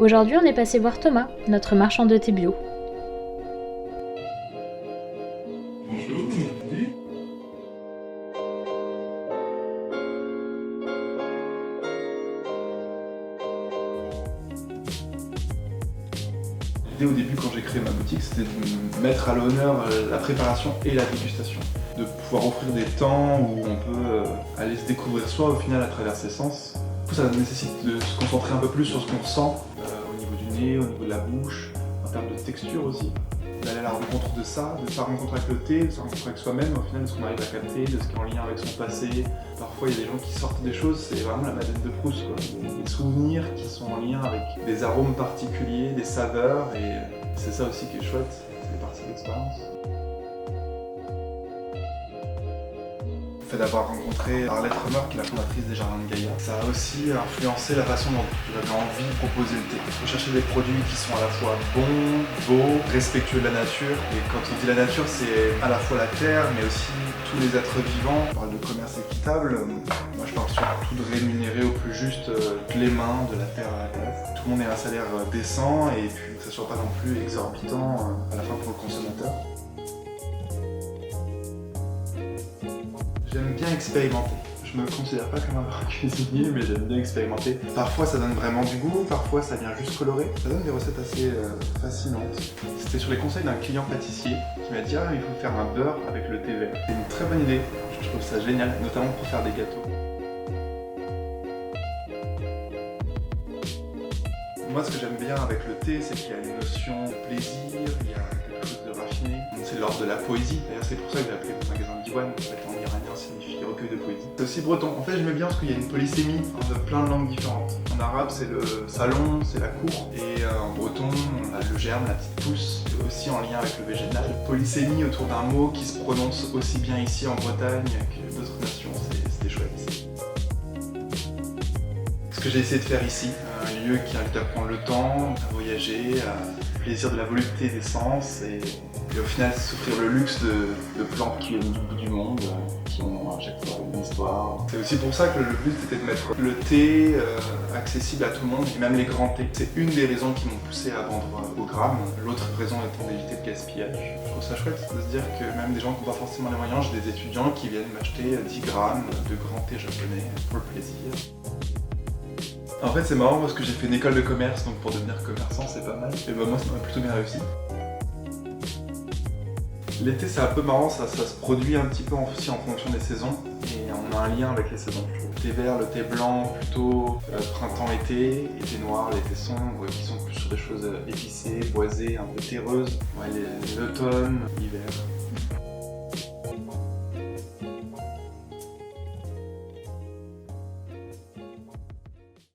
Aujourd'hui, on est passé voir Thomas, notre marchand de thé bio. Bonjour, bienvenue. L'idée au début quand j'ai créé ma boutique, c'était de mettre à l'honneur la préparation et la dégustation. De pouvoir offrir des temps où on peut aller se découvrir soi au final à travers ses sens. Du coup, ça nécessite de se concentrer un peu plus sur ce qu'on ressent au niveau du nez, au niveau de la bouche, en termes de texture aussi. D'aller à la rencontre de ça, de sa rencontre avec le thé, de sa rencontre avec soi-même, au final de ce qu'on arrive à capter, de ce qui est en lien avec son passé. Parfois il y a des gens qui sortent des choses, c'est vraiment la Madeleine de Proust, quoi. Des souvenirs qui sont en lien avec des arômes particuliers, des saveurs, et c'est ça aussi qui est chouette, c'est partie de l'expérience. Le fait d'avoir rencontré Arlette Remor, qui est la fondatrice des Jardins de Gaïa, ça a aussi influencé la façon dont j'avais envie de proposer le thé. Rechercher des produits qui sont à la fois bons, beaux, respectueux de la nature. Et quand on dit la nature, c'est à la fois la terre, mais aussi tous les êtres vivants. On parle de commerce équitable. Moi, je parle surtout de rémunérer au plus juste les mains de la terre à la terre. Tout le monde ait un salaire décent et puis que ça soit pas non plus exorbitant à la fin pour le consommateur. J'aime bien expérimenter. Je me considère pas comme un grand cuisinier, mais j'aime bien expérimenter. Parfois ça donne vraiment du goût, parfois ça vient juste colorer. Ça donne des recettes assez fascinantes. C'était sur les conseils d'un client pâtissier qui m'a dit « Ah, il faut faire un beurre avec le thé vert ». C'est une très bonne idée, je trouve ça génial, notamment pour faire des gâteaux. Moi, ce que j'aime bien avec le thé, c'est qu'il y a une notion de plaisir, il y a quelque chose de raffiné. C'est l'ordre de la poésie. D'ailleurs, c'est pour ça que j'ai appelé mon magasin Diwan. En fait, en iranien, signifie recueil de poésie. C'est aussi breton. En fait, j'aimais bien parce qu'il y a une polysémie de plein de langues différentes. En arabe, c'est le salon, c'est la cour. Et en breton, on a le germe, la petite pousse, aussi en lien avec le végétal. Polysémie autour d'un mot qui se prononce aussi bien ici en Bretagne que d'autres nations, c'était chouette. Ce que j'ai essayé de faire ici, un lieu qui invite à prendre le temps, à voyager, à plaisir de la volupté des sens et au final s'offrir le luxe de plantes qui viennent du bout du monde, qui ont à chaque fois une histoire. C'est aussi pour ça que le but c'était de mettre le thé accessible à tout le monde et même les grands thés. C'est une des raisons qui m'ont poussé à vendre au gramme, l'autre raison étant d'éviter le gaspillage. Je trouve ça chouette de se dire que même des gens qui n'ont pas forcément les moyens, j'ai des étudiants qui viennent m'acheter 10 grammes de grand thé japonais pour le plaisir. En fait c'est marrant parce que j'ai fait une école de commerce, donc pour devenir commerçant c'est pas mal. Et bah moi ça m'a plutôt bien réussi. L'été c'est un peu marrant, ça se produit un petit peu aussi en fonction des saisons. Et on a un lien avec les saisons. Le thé vert, le thé blanc, plutôt printemps-été, et thé noir, les thés sombres qui sont plus sur des choses épicées, boisées, un peu terreuses. Ouais, l'automne, l'hiver.